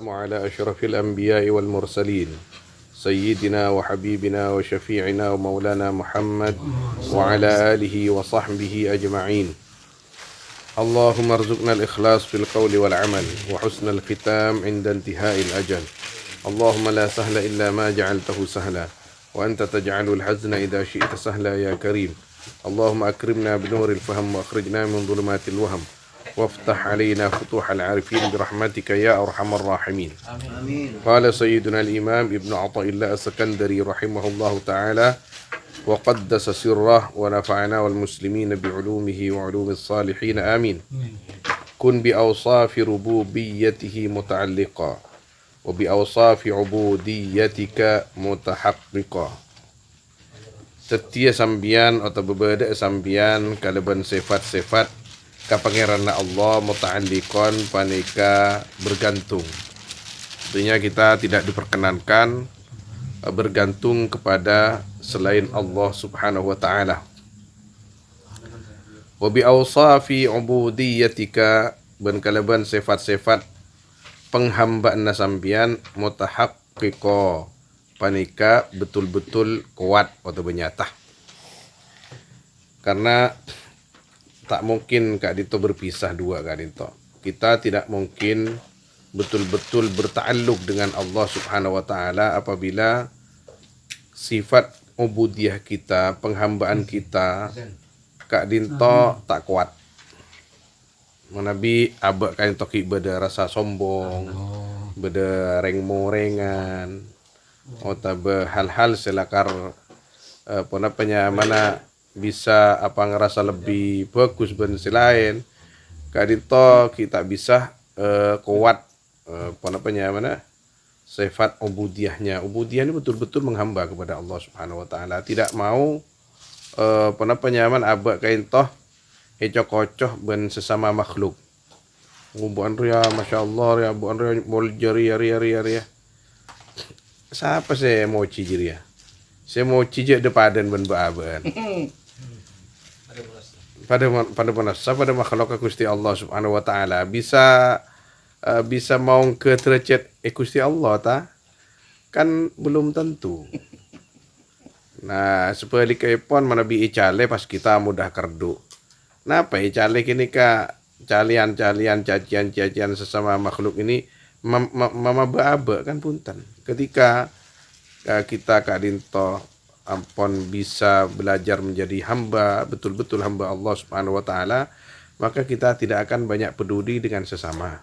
والسلام على أشرف الأنبياء والمرسلين سيدنا وحبيبنا وشفيعنا ومولانا محمد وعلى آله وصحبه أجمعين. اللهم ارزقنا الإخلاص في القول والعمل وحسن الختام عند انتهاء الأجل. اللهم لا سهل إلا ما جعلته سهلا وأنت تجعل الحزن إذا شئت سهلا يا كريم. اللهم أكرمنا بنور الفهم وأخرجنا من ظلمات الوهم وافتح علينا فتوح العارفين برحمتك يا أرحم الراحمين. آمين. قال سيدنا الإمام ابن عطاء الله السكندري رحمه الله تعالى وقدس سره ونفعنا والمسلمين بعلومه وعلوم الصالحين آمين. كن بأوصاف ربوبيته متعلقا وبأوصاف عبوديتك متحققا. Setia sambian atau berbeda sambian kalaban sifat-sifat ka pangeran Allah muta'alliqan panika bergantung. Artinya kita tidak diperkenankan bergantung kepada selain Allah Subhanahu wa taala. Wa bi awsafi ubudiyatika ban kalaban sifat-sifat penghambaan sambian mutahaqqiqa panika betul-betul kuat atau bernyata. Karena tak mungkin Kak Dito berpisah dua Kak Dito. Kita tidak mungkin betul-betul bertaalluk dengan Allah Subhanahu wa taala apabila sifat ubudiyah kita, penghambaan kita Kak Dinto tak kuat. Manabi abak Kak Dinto ki beda rasa sombong, beda reng-morengan, atau hal-hal selakar mana bisa apa ngerasa lebih bagus ben selain Kak Dinto kita bisa kuat mana sifat ubudiyahnya. Ubudiyah ini betul-betul menghamba kepada Allah Subhanahu wa taala, tidak mau man abak Kak Dinto ecoh-kocoh ben sesama makhluk. Buan ria masyaallah ya buan ria mol jari ya. Siapa saya mau cijir ya? Saya mau cijir depadan ben baaban. Pada makhluk Gusti Allah Subhanahu wa taala bisa mau ke derajat Gusti Allah ta? Kan belum tentu. Nah, sebaliknya pun manabi icale pas kita mudah kerdu. Napa icale kini ka calian-calian cacian-cacian sesama makhluk ini mama baaba kan punten. Ketika kita Kak Dinto ampun bisa belajar menjadi hamba, betul-betul hamba Allah Subhanahu wa taala, maka kita tidak akan banyak peduli dengan sesama.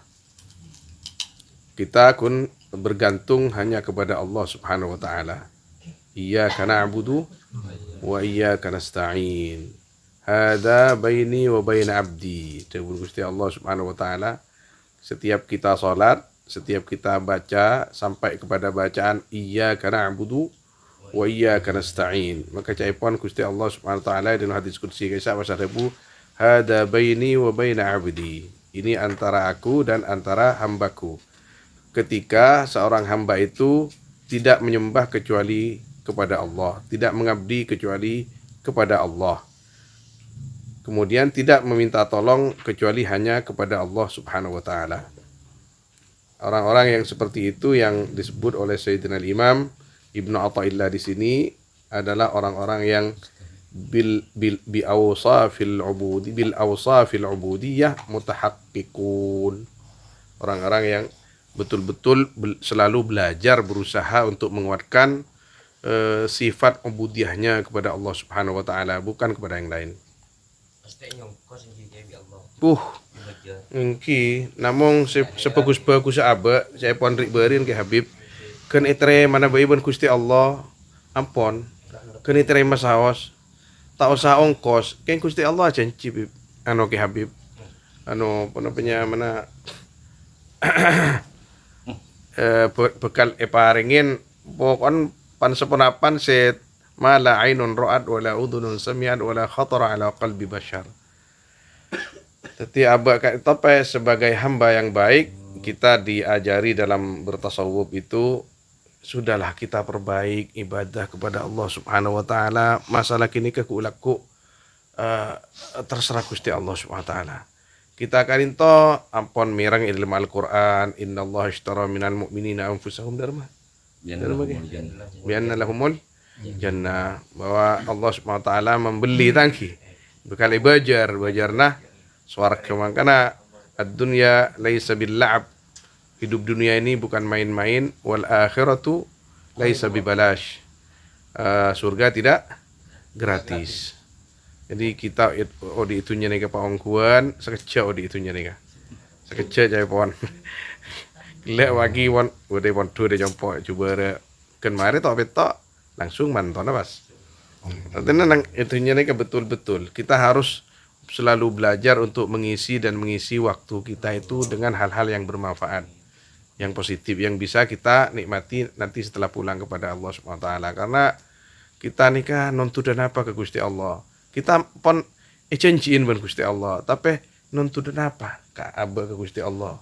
Kita kun bergantung hanya kepada Allah Subhanahu wa taala. Iyyaka na'budu wa iyyaka nasta'in. Hada baini wa baina abdi. Gusti Allah Subhanahu wa taala, setiap kita salat, setiap kita baca sampai kepada bacaan iyyaka na'budu wa iyyaka nasta'in, maka caipon Gusti Allah Subhanahu wa taala dalam hadis qudsi kisah pasal 1000 hada baini wa baina abdi, ini antara aku dan antara hambaku. Ketika seorang hamba itu tidak menyembah kecuali kepada Allah, tidak mengabdi kecuali kepada Allah, kemudian tidak meminta tolong kecuali hanya kepada Allah Subhanahu wa taala. Orang-orang yang seperti itu yang disebut oleh Sayyidina Imam Ibnu Athaillah di sini adalah orang-orang yang bil awsafil ubudiyah mutahaqqiqun. Orang-orang yang betul-betul selalu belajar berusaha untuk menguatkan sifat ubudiyahnya kepada Allah Subhanahu wa taala, bukan kepada yang lain. Engki namung sebagus-bagus aba saya pon rik berin ke Habib ken itre mana bae ben Gusti Allah ampon ken itre masaos tak usah ongkos ken Gusti Allah janji anu ke Habib anu penapanya mana bekal paringin pokon pan sepenapan set mala ainun ra'at wala udhunun sami'at wala khatara ala qalbi bashar. Setiap abad tope sebagai hamba yang baik, kita diajari dalam bertasawuf itu sudahlah kita perbaik ibadah kepada Allah Subhanahu wa taala. Masalah kini ke ulakku terserah Gusti Allah Subhanahu wa taala. Kita karinto ampon mirang ilmu Al-Qur'an, innallaha ishtara minal mu'minina anfusahum darma. Bianna lahumul jannah, bahwa Allah Subhanahu wa taala membeli tangki bekal bajarna swarga. Makana ad-dunya laisa bil la'ab. Hidup dunia ini bukan main-main, wal akhiratu laisa bibalash. Surga tidak gratis. Jadi kita di itunya nih ke paongkuan sekecil di itunya nih sekecil jaya pon. Lek wagi pon udah pon tuh deh jompo coba ada kemarin tau betok langsung mantau na pas. Artinya nang itunya nih betul-betul kita harus selalu belajar untuk mengisi waktu kita itu dengan hal-hal yang bermanfaat, yang positif, yang bisa kita nikmati nanti setelah pulang kepada Allah Subhanahu wa taala. Karena kita nikah nontudan apa ke Gusti Allah. Kita pon janjiin ban Gusti Allah, tapi nontudan apa ka abe ke Gusti Allah.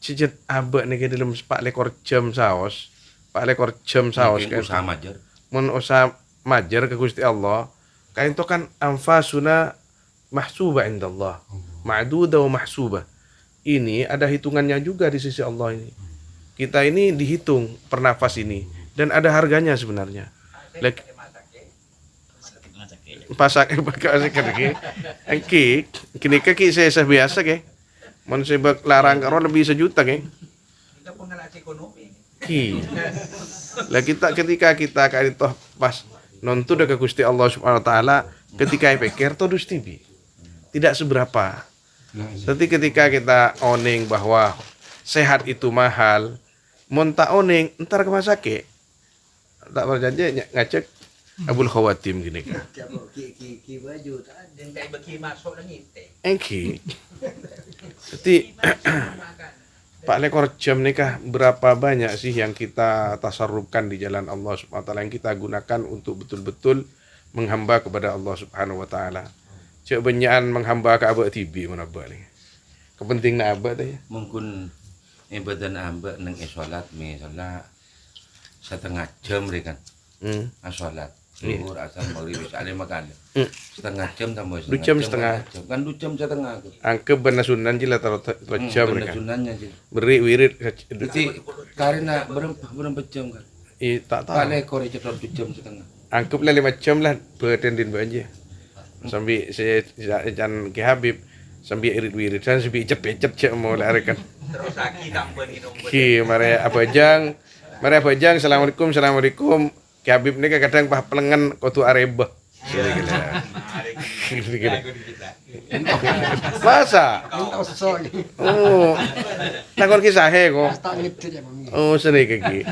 Cijet abe nih dalam 4 lekor jam saos. 4 lekor jam saos kan. Usaha majer. Mun usaha majer ke Gusti Allah, kain itu kan anfasuna mahsuba indallah. Ma'duda wa mahsuba. Ini ada hitungannya juga di sisi Allah ini. Kita ini dihitung per nafas ini dan ada harganya sebenarnya. Pasak pakai kaki, kini kaki saya biasa ke, mun saya larang karo lebih 1 juta ke. Kita pengalaman ekonomi. Lah ketika kita kali toh pas nonton ke Gusti Allah Subhanahu wa taala, ketika pikir toh dustibi tidak seberapa. Tapi ketika kita oning bahwa sehat itu mahal, mun tak oning entar ke masake. Tak berjanji ngacek Abul Khawatim gini kan. Ki baju tak ada kayak bagi masuk lagi teh. Jadi 4 lekor jam nikah berapa banyak sih yang kita tasarrufkan di jalan Allah Subhanahu wa taala, yang kita gunakan untuk betul-betul menghamba kepada Allah Subhanahu wa taala. Cek benyakan menghamba ke abak tibi mana abak ni. Kepenting nak abak teh. Mungkin ibadah abak nang salat misalnya 1/2 jam rekan. Salat. Zuhur, asar, maghrib, isya makan. 1/2 jam tambah 2 jam setengah. Kan 2 jam setengah. Angke benar sunan jila taruh jam kan. Sunannya je. Beri wirid. Jadi karena berapa jam kan? Tak tahu. Kale kore cetok 2 jam setengah. Anggaplah 5 jam lah bertendin aja. Sambil saya jangan ke Habib sambil irit-wirit dan sambil icep-icep cek mau larikan. Terus lagi tambah minum. Mari apa jang, assalamualaikum. Ki Habib ni kadang bah pelengan kotu areba. Gila. Masa? Oh. Nakor kisah kok. Oh, seni kaki.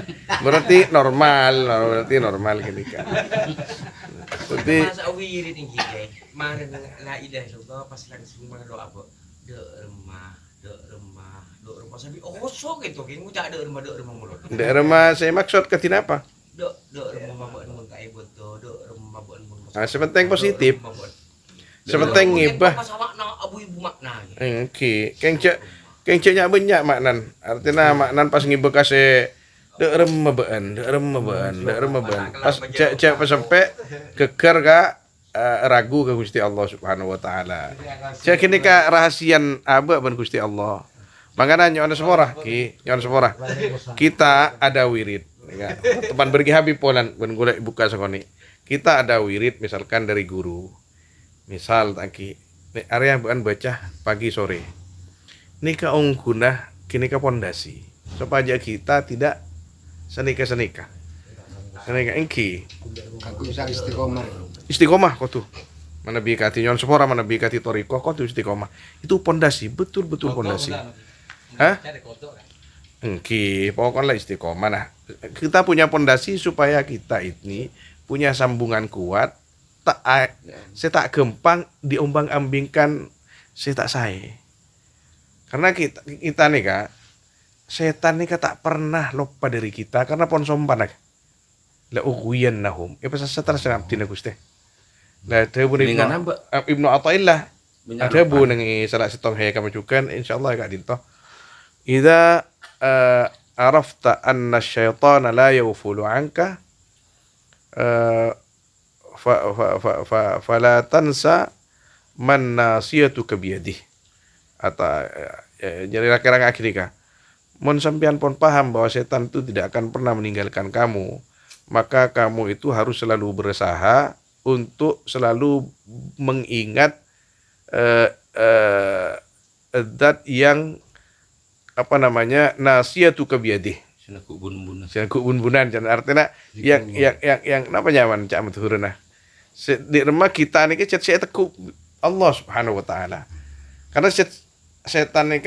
Berarti normal gini kan. Berarti masa wirid tinggi deh. Mana la ilah juga pas lagi semua doa apa? Remah sampai osok gitu kan ngucap remah mulut. Remah saya maksud ke apa? Remah bapak mun ka ibu to, remah bapak mun. Sepenting positif. Sepenting ngibah. Makna abu ibu makna. Oke, kengceknya banyak maknan. Artinya maknan pas ngibah kasih dek remah baan. Pas cek pas sampai keker ka ragu ke Gusti Allah Subhanahu wa taala. Cek ini ka rahasian abah ban Gusti Allah. Makanya nyon semora kita ada wirid. Ya, teman pergi Habib polan ben golek buka sakoni. Kita ada wirid misalkan dari guru. Misal tangki area bukan baca pagi sore. Nika ongkunah kini ka pondasi. Supaya kita tidak senika. Senika engki. Aku bisa istiqomah kok tuh. Mana bikati nyon sepora mana bikati toriko kok tuh istiqomah. Itu pondasi, betul-betul pondasi. Hah? Engki, pokoknya istiqomah. Nah, kita punya pondasi supaya kita ini punya sambungan kuat. Saya tak gempang diombang-ambingkan, saya tak Karena kita nih kak, setan nih tak pernah lupa dari kita karena pon sompan nak. La ughwiyan nahum. Pas setan senap tina Gusti. Lah ada bu Ibnu Athaillah. Ada bu nang salah setong he kami juga insyaallah kak dinto. Idza arafta anna asyaitana la yaghfulu anka fala tansa man nasiyatuka biyadihi. atau jadi kira-kira gini kah? Mun sampean pun paham bahwa setan itu tidak akan pernah meninggalkan kamu, maka kamu itu harus selalu berusaha untuk selalu mengingat zat yang nasiyatuka biyadih. Sinaku bun-bunan. Sinaku bun-bunan, dan artinya yang apa nyaman cak maturuna. Di rumah kita nih cet saya teku Allah Subhanahu wa taala. Karena setan nih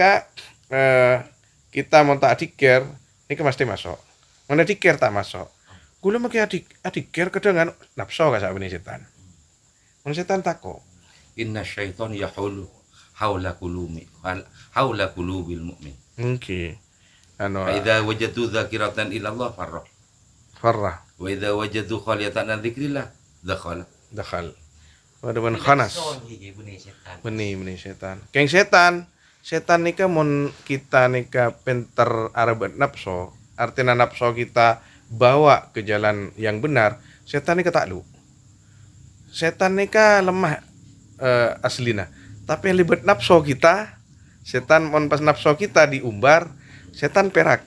kita mau tak dikir, ini pasti masuk. Mana dikir tak masuk. Gula makai adikir kedengan nafsu ka saben setan. Mun setan tako. Inna syaitan yahulu haula qulubil mu'min. Mungkin. Fa idza wajadu dzakiratan ila Allah farrah. Wa idza wajadu khaliyatan an dzikrillah dakhal. Waduh khanas. Benih setan. Keng setan nika mun kita nika pinter arabat nafsu, artinya nafsu kita bawa ke jalan yang benar, setan nika taklu. Setan nika lemah aslina. Tapi libat nafsu kita, setan mun pas nafsu kita diumbar, setan perak.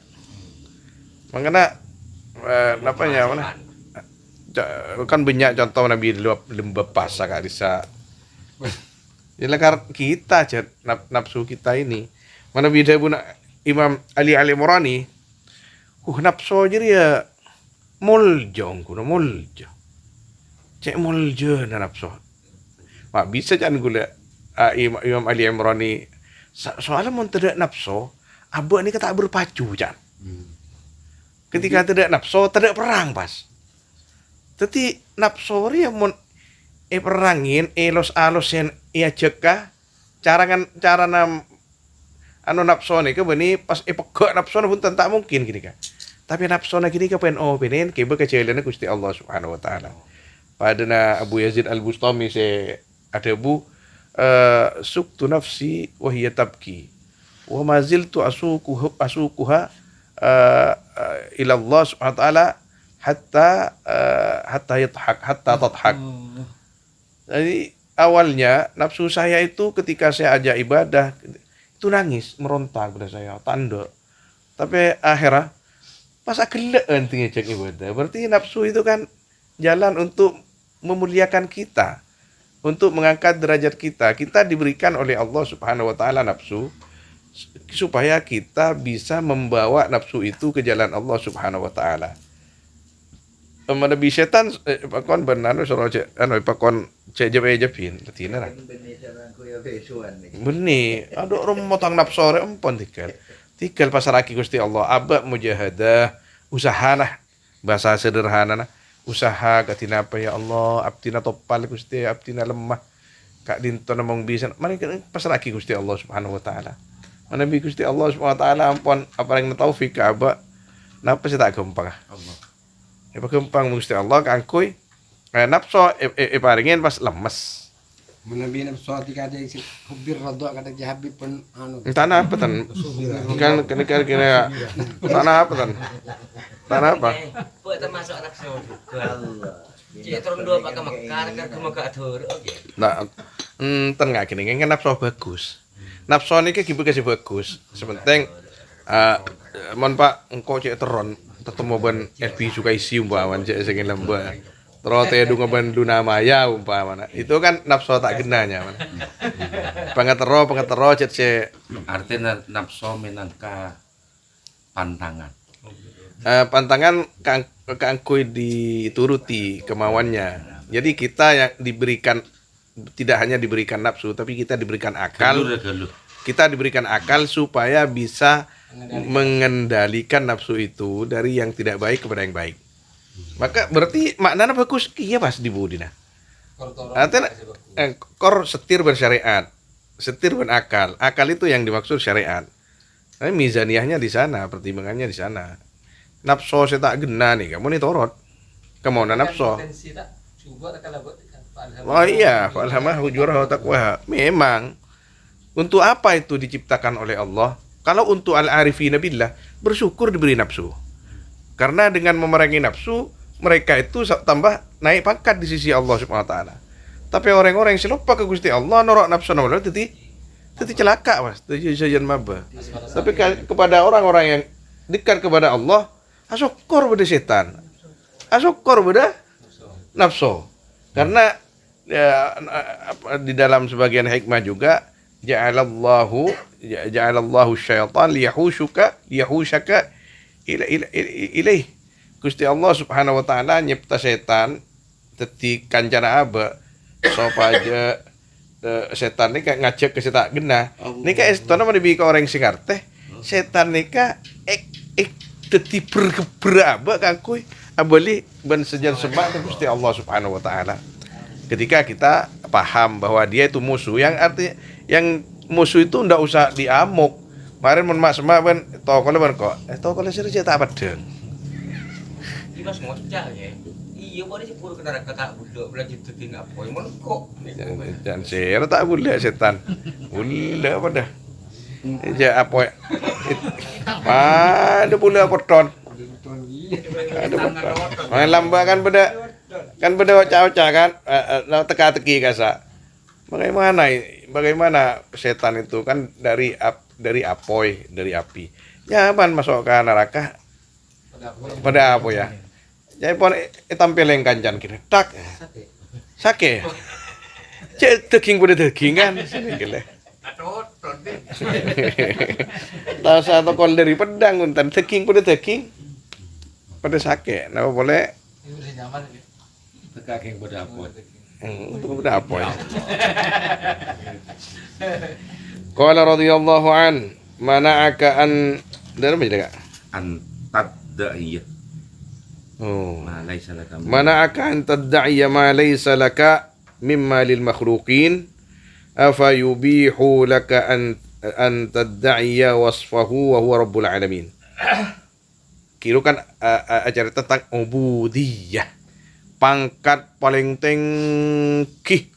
Makanya mana? Kan banyak contoh Nabi lembab pasah kak bisa. Jadi kita nafsu kita ini. Mana beda pun Imam Ali Al-Imrani. Nafsu jadi ya muljo. Cek muljo na nafsu. Mak bisa jangan gula Imam Ali Al-Imrani. Soalnya mau tidak nafsu, abah ini kata berpacu jangan. Ketika tidak nafsu, tidak perang pas. Tapi nafsu ya mau perangin alos yang ia cekah cara nafsu nih ke bani pas pegak nafsu pun tak mungkin gini kan. Tapi nafsu gini ke penin ke kecilnya Gusti Allah Subhanahu wa taala. Padana Abu Yazid Al-Bustami ada suktu nafsi wa hiya tabki wa ma ziltu asukuha ila Allah Subhanahu wa taala hatta tadhak. Jadi awalnya nafsu saya itu ketika saya ajak ibadah itu nangis, meronta kepada saya, tanda. Tapi akhirnya pas gelek entinya cek ibadah. Berarti nafsu itu kan jalan untuk memuliakan kita, untuk mengangkat derajat kita. Kita diberikan oleh Allah Subhanahu wa taala nafsu supaya kita bisa membawa nafsu itu ke jalan Allah Subhanahu wa taala. Nabi setan pakon benar suruh pakon jepin latina lah. Benih, aduh orang motong nafsu empon tikel pasar aki Gusti Allah abak mujahadah usaha nah bahasa sederhana nah usaha katina apa ya Allah abtina topal Gusti abtina lemah kak dinto namong bisa mari pasar aki Gusti Allah Subhanahu wa taala. Nabi Gusti Allah Subhanahu wa taala ampun apa yang taufik ka abak napa sih tak gampang Allah. Pagempang Gusti Allah kangkoy nafsu paringin pas lemes. Menabi nafsu tika ada hubir rada kada jahabi pun anu. Tanah apa tan? Kan kena tanah apa tan? Tanah apa? Buat termasuk nafsu juga. Cek turun dua pakai mekar kan kemoga atur. Nah, ten nggak gini kan nafsu bagus. Nafsu ini kayak kasih bagus. Sepenting mon Pak engkau cek teron tetemu ban FB suka isi umpaman cek segini lembah terus tedu ngaban Luna Maya umpamana itu kan nafsu tak genanya man pengetero cek Artinya nafsu minangka pantangan. Pantangan kangkui dituruti kemauannya. Jadi kita yang diberikan tidak hanya diberikan nafsu tapi kita diberikan akal. Kita diberikan akal supaya bisa mengendalikan nafsu itu dari yang tidak baik kepada yang baik. Maka berarti maknanya bagus iya pas di budina. Artinya kor setir bersyariat, setir berakal. Akal itu yang dimaksud syariat. Tapi mizaniyahnya di sana, pertimbangannya di sana. Nafsu saya tak gena nih, kamu nih torot. Kemauan nafsu. Oh iya, falhamah hujurah taqwa. Memang untuk apa itu diciptakan oleh Allah? Kalau untuk al-arifina billah, bersyukur diberi nafsu. Karena dengan memerangi nafsu, mereka itu tambah naik pangkat di sisi Allah Subhanahu wa taala. Tapi orang-orang yang selupa ke Gusti Allah norok nafsu nomor tadi Itu celaka mas, itu sajian maba. Tapi kepada orang-orang yang dekat kepada Allah, asokor pada setan, asokor pada nafsu. Karena ya, di dalam sebagian hikmah juga ja'alallahu syaitan liyahushaka ilaih. Gusti Allah Subhanahu wa taala nyipta setan teti kancana aba supaya setan ni ngajak ke setan genah. Nika estona mah dibi ka orang singar teh. Setan nika teti beraba kangkuy abali ban sejan sebab Gusti Allah Subhanahu wa taala. Ketika kita paham bahwa dia itu musuh, yang artinya yang musuh itu ndak usah diamuk. Kemarin mun mak semak ban tokole ban kok. Tokole sira tak padeng. Mas ngocak ya. Iya, boleh sih pura kena kata budak belajar tutin apa yang mana kok. Jangan sira tak boleh setan. Boleh apa dah. Ja apa. Ada pula koton. Ada koton. Main lamba kan beda. Kan beda ocah-ocah kan. Teka-teki kasa. Bagaimana setan itu kan dari apoy, dari api. Nyaman masuk ke neraka. Pada apa ya? Jadi pon tampil yang kancan kira tak sake cek daging pada daging kan sini gile tahu satu kol dari pedang untan daging pada sake nama boleh Teka yang pada apa? Pada apa ya? Qala radhiyallahu an mana'aka an dari mana kak? Antaddaiyah. Oh. Ma laisa laka. Mana'aka an tadda'iya ma laysa laka mimma lil makhluqin afa yubihu laka an tadda'iya wasfahu wa huwa rabbul alamin. Kira kan acara tentang ubudiyah. Pangkat paling tinggi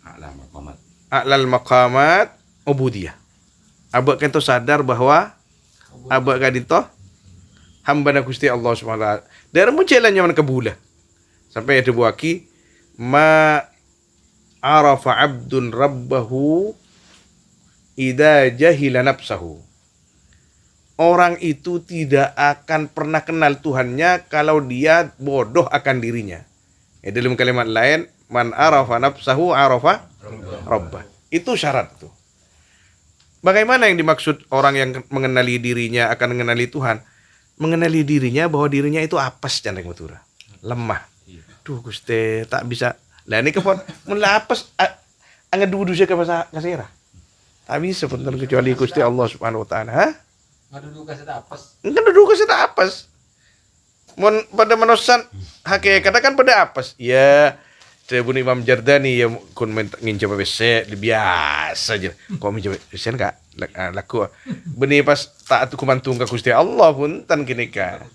a'lal maqamat ubudiyah. Abak kan sadar bahwa abak kan itu hamba na Gusti Allah Subhanahu wa taala. Dari munculnya man kabula. Sampai ada buaki ma arafa 'abdun rabbahu idza jahila nafsahu. Orang itu tidak akan pernah kenal Tuhannya kalau dia bodoh akan dirinya. Dalam kalimat lain, man arafa nafsahu arafa rabbah. Itu syarat tuh. Bagaimana yang dimaksud orang yang mengenali dirinya akan mengenali Tuhan? Mengenali dirinya bahwa dirinya itu apes jangan matura. Lemah. Duh Gusti, tak bisa. Lah ini kepon mun apes angedu-du ka bahasa kasira. Tak bisa pun kecuali Gusti Allah Subhanahu wa taala. Ha? Ngadudu ka sa apes. Ngadudu ka sa apes. Mun pada manusan hakikat kan pada apes. Ya, Tribun Imam Jardani yang kun nginjau PC biasa aja. Kok nginjau PC enggak laku. Benih pas tak tu kumantung ke Gusti Allah pun tan kini ka.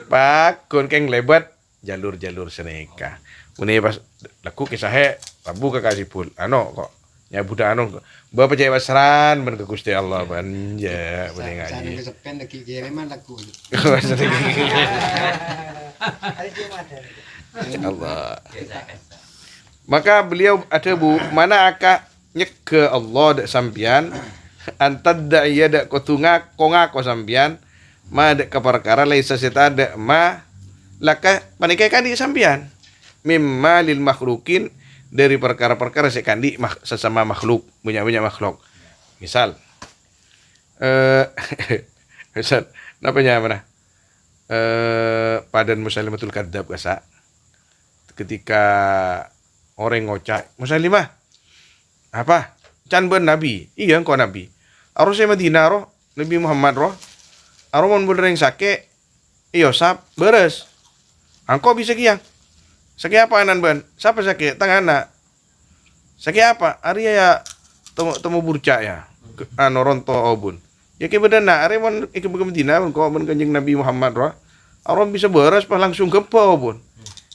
Pak kun keng lebat jalur-jalur seneka. Benih pas laku kisah he rabu ke kasipul. Ano kok ya budak anu bawa percaya pasran ben ke Gusti Allah ban ya benih ngaji. Sana kesepen lagi kiriman laku. Allah. Maka beliau ada mana akak nyeke Allah dak sampian antad dak iya dak kotunga konga ko sampian ma dak ka perkara laisa sita dak ma laka panikai kan di sampian mimma lil makhlukin dari perkara-perkara sekandi sesama makhluk punya makhluk. Misal misal namanya mana? Padan Musalimatul Kadzab kasa ketika orang ngocak Muslimah apa can ben nabi iya engkau nabi harusnya Madinah roh Nabi Muhammad roh aromon bener yang sake iyo sap beres engkau bisa kiang sake apa anan ben siapa sake tangana sake apa Arya ya temu burca ya ronto obun ya ke bedana aremon ke Madinah engkau ben kanjeng Nabi Muhammad roh arom bisa beres pas langsung gempa obun.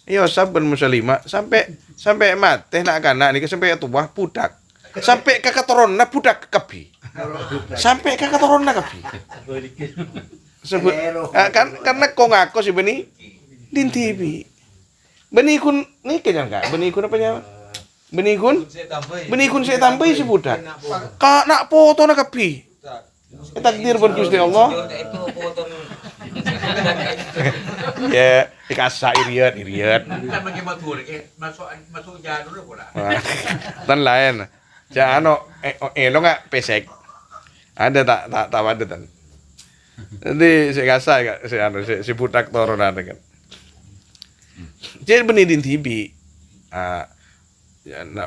Iya saben muslimah sampai mati nak kana nih sampai tuah budak sampai ke keturunna budak kebi sampai ke keturunna kebi sebut kan karena kau ngaku si beni din TV beni kun nih kayaknya enggak beni kun apa nyawa Benikun saya tambahi si budak. Kak nak foto nak kapi. Takdir pun Gusti Allah. Itu foto Ya, dikasa iriat. Bukan pakai batu, masuk jalan dulu pula. Tan lain. Jangan lo nggak pesek. Ada tak ada tan. Nanti saya kasa si budak turun ada kan. Jadi benidin tibi.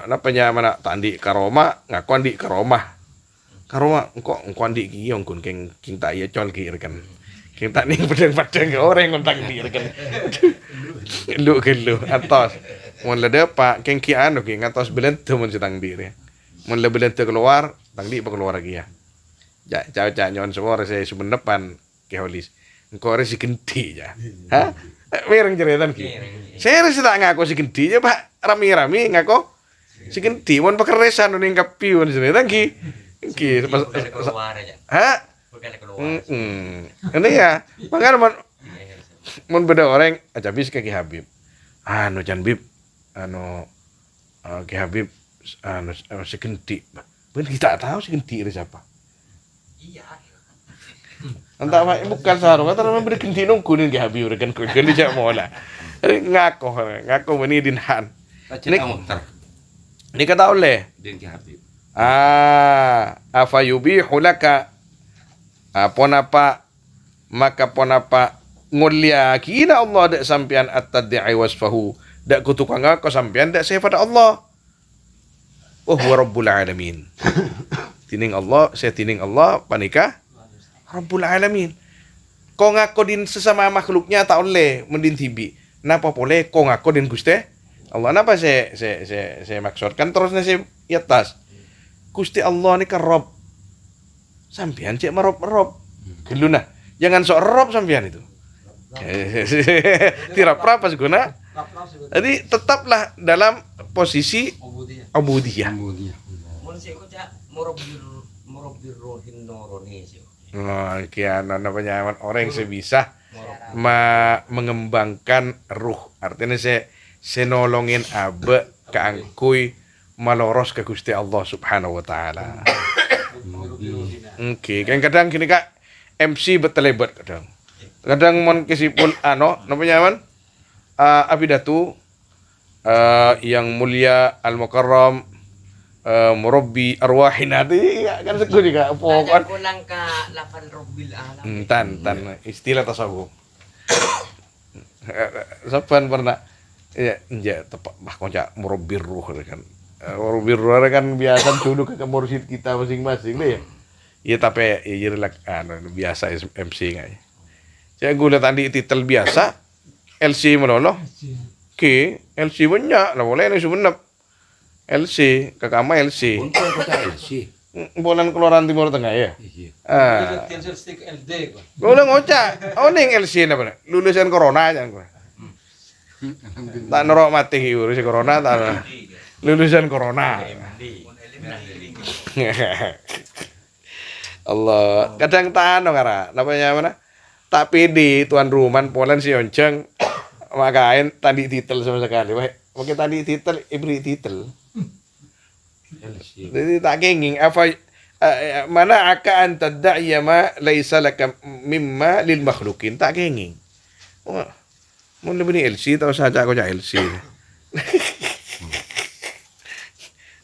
Napanya mana tandi karoma ngaku andi karoma engko andi kiong kun king tak iya col kir kan king tak ning pedang ke orang ngontang kir kan lu atos mun lede pak king ki anu king atos belente mun sitang dir mun le belente keluar tang di keluar lagi ya ja nyon semua saya sebenepan ke holis engko resi genti ya ha mereng ceretan ki saya resi tak ngaku si genti ya pak rami ngaku si genti mun pekeresan ning kapi mun ceretan ki keluar aja. Ha? Bukan keluar. Ini ya, makanya mun beda orang aja bis ke Ki Habib. Anu Jan Bib, Ki Habib si genti. Ben kita tahu si genti itu siapa. Iya. Entah apa bukan sarung, kata nama beri genti nungguin Ki Habib rekan kuliah dia mola. Ngaku menidin han. Ini kata oleh. Din Ki Habib. Afayubihu laka ponapa maka ponapa ngulia kina Allah dak sampian at-tad'i wasfahu dak kutukang aku sampian dak sifat Allah. Oh wa rabbul alamin. Tining Allah panika rabbul alamin. Kau ngaku din sesama makhluknya tak oleh mendin tibi. Napa boleh kau ngaku din Gusti Allah? Napa saya maksudkan terusnya saya atas. Gusti Allah ni kan Rob. Sampian cek merob. Geluna. Jangan sok rob sampian itu. Tidak apa seguna. Jadi tetaplah dalam posisi ubudiyah. Mun sik kok cak murabbir rohin norone sih. Oh, kian namanya orang yang sebisa mengembangkan ruh. Artinya saya nolongin abe keangkui maloros ke Gusti Allah Subhanahu wa taala. Oke, kadang gini Kak, MC betelebat kadang. Kadang mon kesipul namanya man abidatu yang mulia al-mukarram murabbi arwahina kan sekali Kak pokok pulang ke 8 Rabbil Alamin. Tan istilah tasawuf. Sapan pernah ya tepat bah konca murabbir ruh kan. Murabbir ruh kan biasa dulu ke mursyid kita masing-masing deh ya. Iya tapi ya jadi biasa MC kayaknya. Saya gula tadi titel biasa LC melolo. Oke, LC banyak lah boleh nih sebenap. LC, kakama LC. Untung kau cari LC. Bulan keluaran Timur Tengah ya. Iya. Stick LD kok. Boleh ngocak. Oh ning LC apa? Lulusan corona aja gue. Tak norok mati urus corona tak. Lulusan corona. Allah, kadang tahan dong kara. Namanya mana? Tak pede tuan rumah Polan si onceng makain tadi titel sama sekali. Mungkin tadi titel ibri titel. Jadi tak kenging apa mana akan tad'iya ma laisa laka mimma lil makhlukin tak kenging. Mau lebih ni LC tahu saja aku cak LC.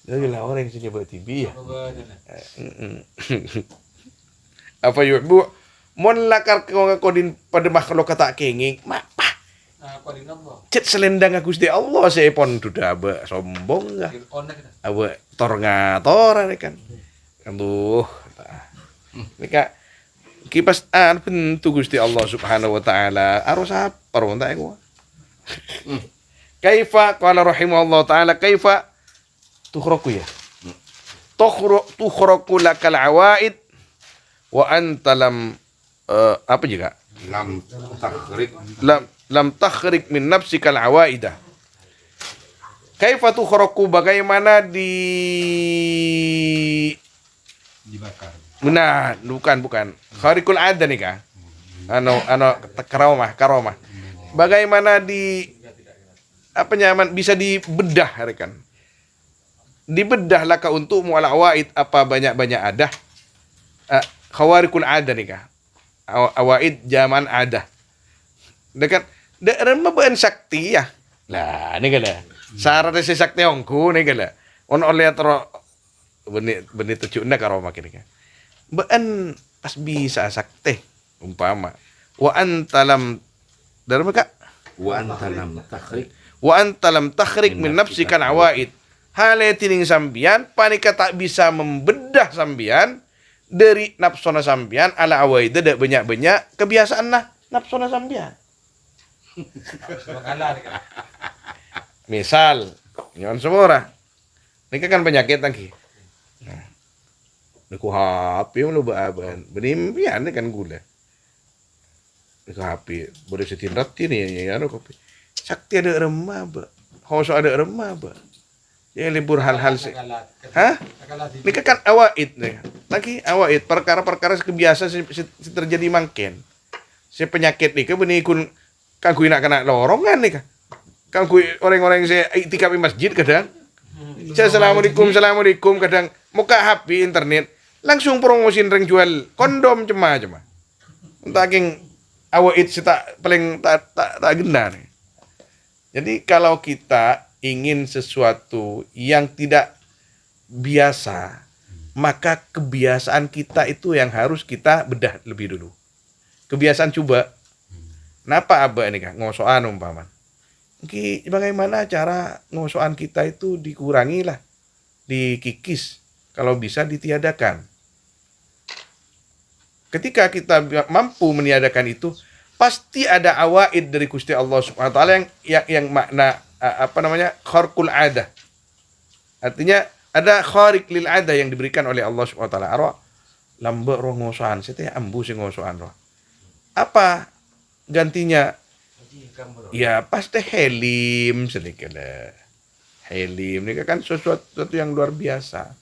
Jadi lah orang yang coba TV ya. Apa yuk bu? Mon lakar kodin pada makhluk kata kenging, mapa? Cet selendang Gusti Allah sepon duda abe sombong gak? Abe tor ngator kan? Aduh, ini kak kipas pentu Gusti Allah Subhanahu Wa Taala harus apa orang tak aku? Kaifa qala rahimahullah taala kaifa tukhraku ya? Tukhraku lakal awaid wa anta lam apa juga? Lam takhrik min nafsikal awaidah. Kaifa tukhraku bagaimana dibakar. Nah, bukan. Kharikul ada nih Kak. Karomah. Bagaimana bisa dibedah rekan. dibedahlah ka untuk mu'al awaid apa banyak-banyak ada. Khawarikul ada nih kah. Awaid zaman ada. Dekat remah beun sakti ya. Lah ni kala. Syarat si sakti ongku ni kala. On oleh tero benih tujuannya karo makin kan. Beun pas bisa sakti umpama. Wa antalam dari mereka Wa anta lam takhrik wa antalam takhrik min nafsikan awaid. Hale tining sambian panika tak bisa membedah sambian dari nafsona sambian ala awaid ada banyak-banyak kebiasaan nah nafsona sambian. Misal, nyon semua ini kan penyakit lagi. Niku HP lu baaban, benimpian kan gula. Niku HP, boleh setin rati nih ya kopi. Sakti ada remah ba, hoso ada remah ba. Ya libur hal-hal sih. Hah? Ini kan awaid nih. Lagi awaid perkara-perkara kebiasa si terjadi mangken. Si penyakit nih benikun kan kui nak kena lorongan nih kan. Kan kui orang-orang yang saya itikaf di masjid kadang. Saya assalamualaikum kadang muka HP internet langsung promosin reng jual kondom cema. Entah king awaid si tak paling tak genah nih. Jadi kalau kita ingin sesuatu yang tidak biasa, maka kebiasaan kita itu yang harus kita bedah lebih dulu. Kebiasaan coba. Kenapa abah ini kah ngosoan umpaman? Bagaimana cara ngosoan kita itu dikurangi lah, dikikis, kalau bisa ditiadakan. Ketika kita mampu meniadakan itu, pasti ada awaid dari Gusti Allah Subhanahu wa taala yang makna kharqul adah. Artinya ada khariq lil adah yang diberikan oleh Allah Subhanahu wa taala. Arwah lambe roh ngosoan, seteh ambu sing ngosoan roh. Apa gantinya? Ya pasti helim sedikit lah. Helim ini kan sesuatu yang luar biasa.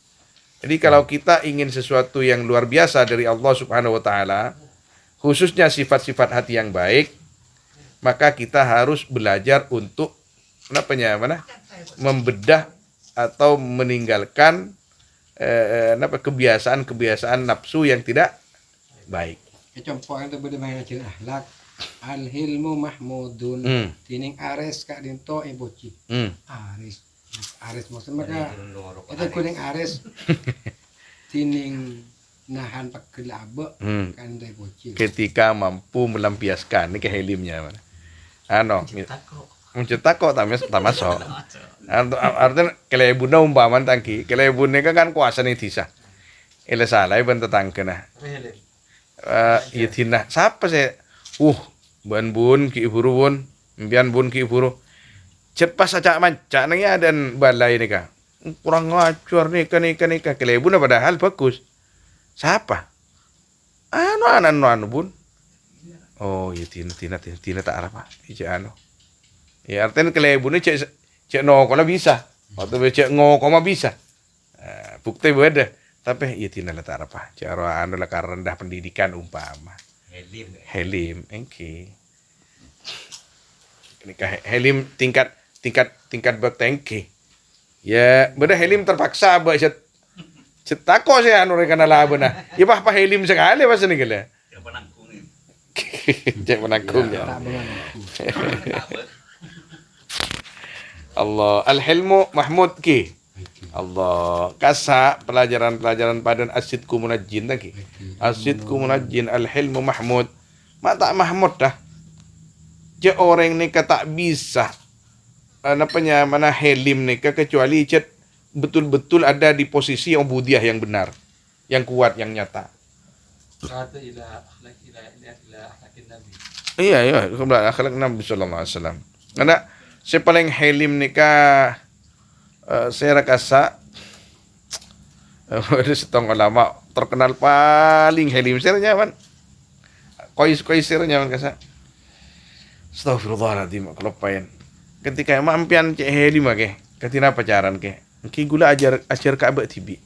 Jadi kalau kita ingin sesuatu yang luar biasa dari Allah Subhanahu wa taala, khususnya sifat-sifat hati yang baik, maka kita harus belajar untuk membedah atau meninggalkan kebiasaan nafsu yang tidak baik. Contoh itu bagaimana ciri akhlak. Al-hilmu mahmudun. Tining ares kak dinto boci. Ares maksudnya maka itu kuning ares. Tining nahan pakai labe kan dari boci. Ketika mampu melampiaskan ini kehelimnya mana? Mencetak kok tak masuk. Artinya kelebuna umpaman tangki, kelebuna kan kuasa nih tisah. Ele salah ben tetangkena. Yatina siapa sih? Ban bun ki iburu bun, mbian bun ki iburu. Cepat saja manca nanya dan balai ni kah. Kurang ngacur nih kan kelebuna padahal bagus. Siapa? Anu bun. Oh, ya tina tak arah pak. Ya artinya kelebuna cek no kalau bisa. Waktu cek ngo koma bisa. Bukti beda. Tapi ya tina tak arah pak. Cara anu lah rendah pendidikan umpama. Helim, engke. Ini helim tingkat bertengke. Ya, beda helim terpaksa abah cetako saya anu rekana labena. Ya pak helim sekali pas ini kala. Ya penangkung nih. Cek menanggung ya. Allah, al-hilmu mahmud ki. Allah, kasa pelajaran padan asidku munajjin lagi. Asidku munajjin al-hilmu mahmud. Mata mahmud dah. Je orang ni tak bisa mana helim ni kecuali cet betul-betul ada di posisi yang ubudiyah yang benar, yang kuat, yang nyata. Iya, akhlak Nabi sallallahu alaihi wasallam. Karena saya paling helim nikah saya rasa ada setong ulama terkenal paling helim sernya man. Kois sernya man kasa. Astagfirullahaladzim kelopain. Ketika mampian cek helim ke, ketika pacaran ke. Ki gula ajar Ka'bah tibi.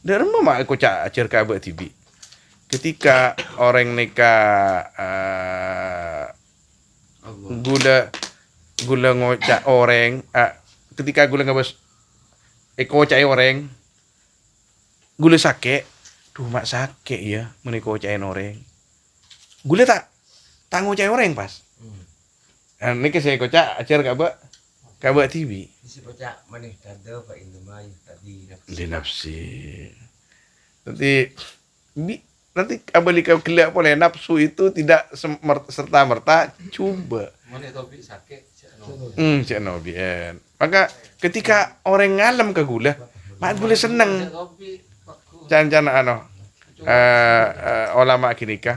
Dan mama aku cak ajar Ka'bah tibi. Ketika orang nikah gula ngocak orang ketika gula ngabas eko cai oreng. Gula sake. Duh mak sake ya meniko cai oreng. Gula tak tanggo cai oreng pas. Ini saya kocak ajar kaba TV. Isi baca mana tanda Pak Indomay tadi Li nafsi. Nanti abali kau kelak boleh nafsu itu tidak serta merta coba. Mana topik sakit. Cik Nabi. Maka ketika orang ngalam ke gula, mak gula seneng. Jangan ulama kini kah.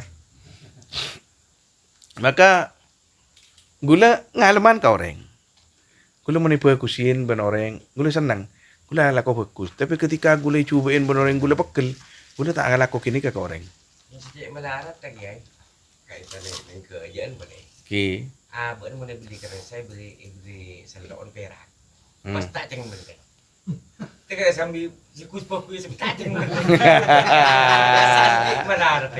Maka gula ngalaman ka orang. Gula menipu kusin ben orang, gula senang. Gula laku bagus. Tapi ketika gula cobain ben orang gula pegel, gula tak laku kini ka orang. Sejak melarat lagi ya. Kayak tadi yang kerjaan boleh. Ki. Bữa mana beli keresai beli salon perak. Pas tak ceng beli. Tega sambil sikus pokoknya sambil tak ceng beli. Melarat.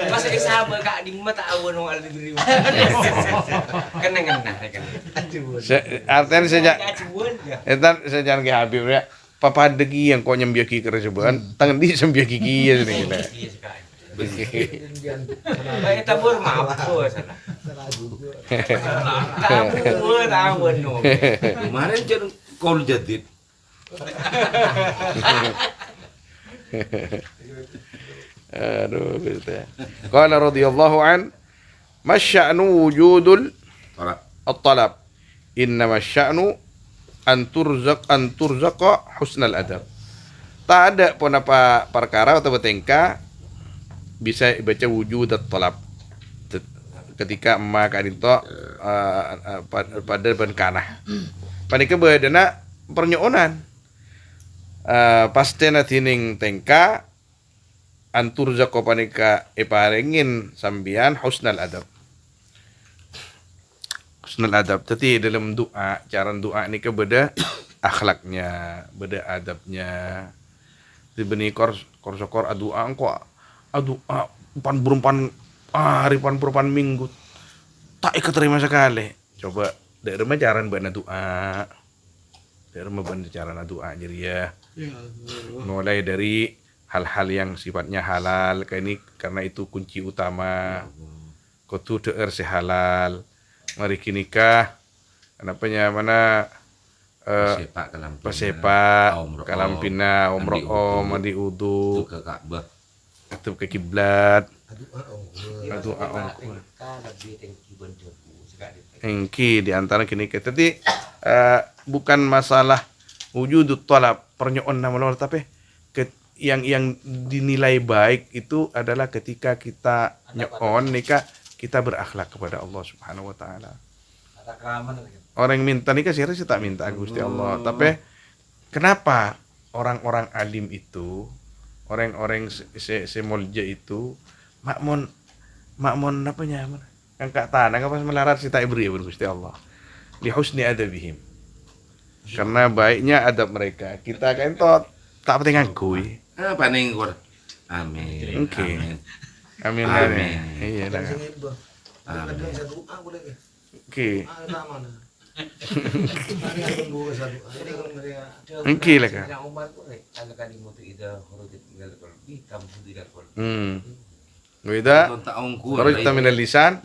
Masa sama kak di mata awan orang ada beri. Kenangan kan. Artinya sejak ke Habib ya. Papa degi yang kau nyambiaki keresaban, tangan di sembiaki ya sini kita. Baik tabur maaf sana. Tabur no. Kemarin jangan kau jadid. Aduh, gitu. Qala radhiyallahu an, masya'nu wujudul at-talab. Innama sya'nu an turzaqa husnal adab. Tak ada pun apa perkara atau bertengkah bisa baca wujud at-talab. Ketika emak kadinto pada ban kanah. Panika bedana pernyonan. Pastena tining tengka antur zako panika iparengin sambian husnal adab. Husnul adab. Tapi dalam doa, cara doa ni ke beda akhlaknya, beda adabnya. Di benih korsokor adua engko adua pan burumpan minggu tak terima sekali. Coba dari rumah cara bana doa. Dari rumah bana cara doa jadi ya. Mulai dari hal-hal yang sifatnya halal karena itu kunci utama. Kotu deer sehalal. Mari kinikah kenapanya mana pesepak kalampina umroh mandi udu ke Ka'bah atau ke kiblat doa engki di antara kinikah tadi bukan masalah wujud talab pernyoon nama tapi yang dinilai baik itu adalah ketika kita nyoon nikah kita berakhlak kepada Allah Subhanahu wa taala. Orang yang minta nikah sih tak minta Gusti Allah. Tapi kenapa orang-orang alim itu, orang-orang semolja itu makmun apanya? Angkat tanah pas melarat sih tak beri Gusti Allah. Li husni adabihim. Karena baiknya adab mereka. Kita kan tak penting ngakui. paning kur. Amin. Oke. Amin. Amin. Iya dah. Oke. Oke lah kan. Wida baru kita minal lisan.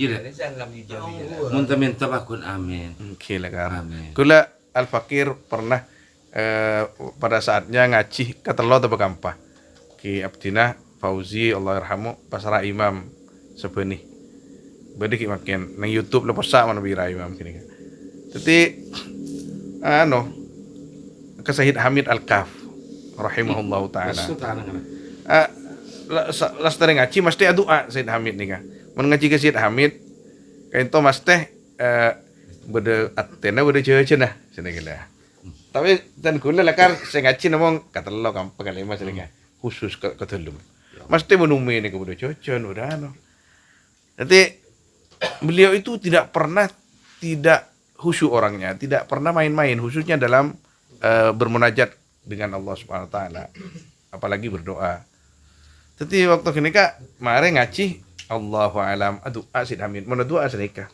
Munta minta bakun amin. Oke lah kan. Amin. Kula al-fakir pernah pada saatnya ngaji kata lo tebak kampah. Ki Abdina Fauzi Allah yarhamu pasrah imam sebenih. Bade ki makin nang YouTube lepas sak mana bira imam kini. Jadi ke Syed Hamid Al-Kaf rahimahullahu taala. Las tering ngaji mesti doa Syed Hamid nih kan. Mun ngaji ke Syed Hamid kain to mas teh bede atena bede cenah cenah. Tapi dan kula lakar saya ngaji namong kata lo kampung kali mas cenah khusus ke telum. Mesti menumi nih kemudian cocon udah Jadi beliau itu tidak pernah tidak khusyuk orangnya, tidak pernah main-main khususnya dalam bermunajat dengan Allah Subhanahu wa taala, apalagi berdoa. Tapi waktu kenika mare ngaji Allahu alam doa Syed Hamid, mana doa senika.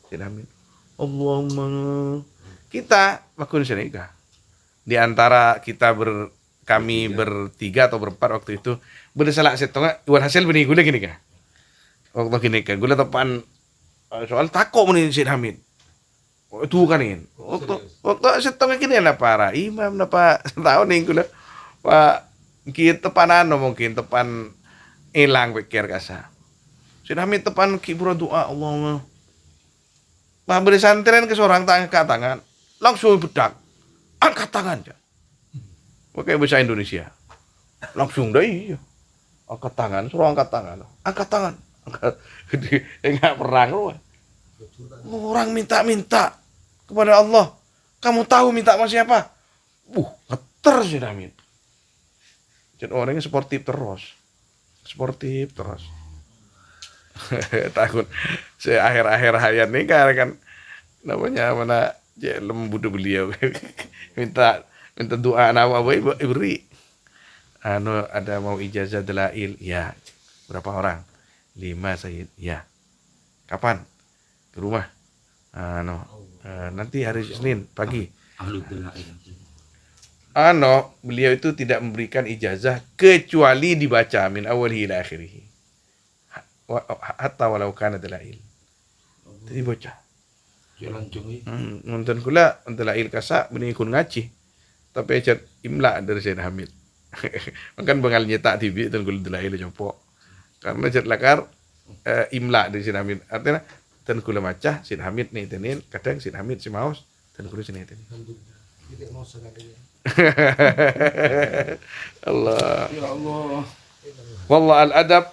Syed Hamid. Allahumma kita makun senika. di antara kami bertiga atau berempat waktu itu bersalah setengah walhasil benih gula gini kah waktu gini kah gula tepan soal takut meni Syed Hamid itu kan ini waktu setengah gini na para imam na pa tahu nih gula pak kita tepanan mungkin tepan hilang pikir kasa Syed Hamid tepan kibra doa Allahumma pak beri santren ke seorang tangan langsung bedak angkat tangan ya pakai bahasa Indonesia langsung dah iya angkat tangan suruh angkat tangan enggak perang loh orang minta kepada Allah kamu tahu minta sama siapa ngeter sih Damin jadi orangnya sportif terus takut saya akhir hayat nih kan namanya mana lembut beliau minta doa nama beri ada mau ijazah dalail ya berapa orang 5 Sayyid ya kapan ke rumah nanti hari Senin pagi beliau itu tidak memberikan ijazah kecuali dibaca min awalihi ila akhirih hatta walau kana dalail jadi bocah jalan cungi nonton kula dalail kasa benih kun ngaji tapi aja imla dari Syed Hamid kan bengal nyetak TV dan kula dalail jopok karena jet lakar imla dari Syed Hamid artinya dan kula macah Syed Hamid nih tenin kadang Syed Hamid si maus dan kula sini tenin Allah Ya Allah. wallah al adab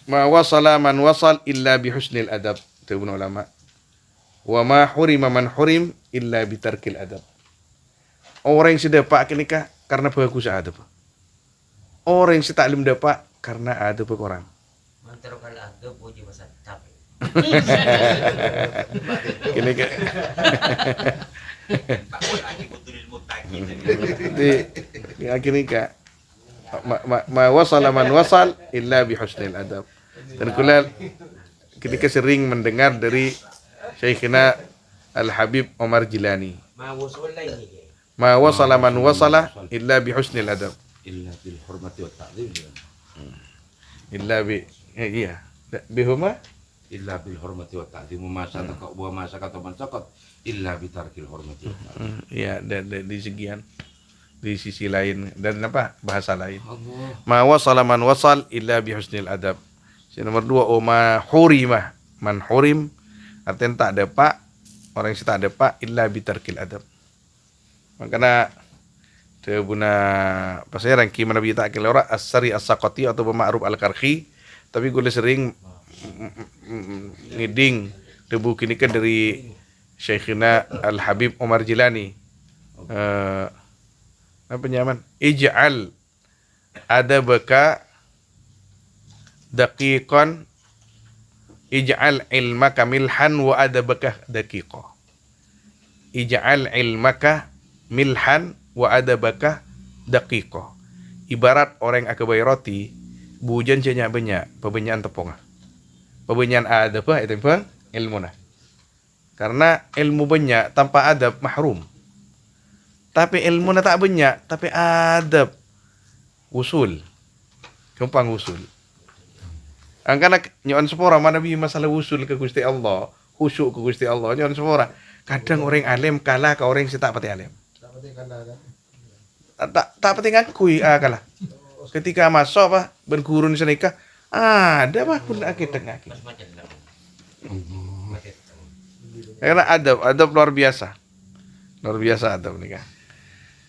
ma wasala man wasal illa bi husnil adab itu ulama wa ma hurima man hurim illa bi tarkil adab orang yang sedapat kenikah karena bagus adab orang yang setaklim dapat karena adab orang Mantero kalau ada puji masa capek. Kini ke Pak lagi butuhin mutaki. di akhirnya kak ma wasala man wasal illa bi husnil adab dan kula ketika sering mendengar dari Syekhina Al Habib Omar Jilani Mau solai ni. ma wasala man wasala illa bi husnil adab illa bil hormati wa ta'zim illa bi iya bihuma illa bil hormati wa ta'zim wa ma sakata man sakat illa bi tarkil hormati wa ta'zim ya dan di segian di sisi lain dan apa bahasa lain ma wasala man wasal illa bi husnil adab nomor 2 ma hurimah man hurim artinya tak ada pak orang yang tak ada pak illa bi tarkil adab makanya dia guna pasal rangki mana bi tak kelora as-sari as-saqati atau ma'ruf al-karhi tapi gue sering ngiding debu kini kan dari Syekhina Al Habib Omar Jilani apa nyaman ij'al adabaka daqiqan ij'al ilmaka milhan wa adabaka daqiqa ij'al ilmaka milhan wa adabaka daqiqa ibarat orang akabai roti bujan cenyak banyak pebenyan tepung pebenyan adab itu pun ilmu nah karena ilmu banyak tanpa adab mahrum tapi ilmu na tak banyak tapi adab usul gampang usul angkana nyon sepora mana bi masalah usul ke Gusti Allah khusyuk ke Gusti Allah nyon sepora kadang orang alim kalah ke orang yang tak pati alim tak pati ngakui kalah ketika masuk apa berguru di sana ada mah pun akidah ngaki karena adab luar biasa adab nikah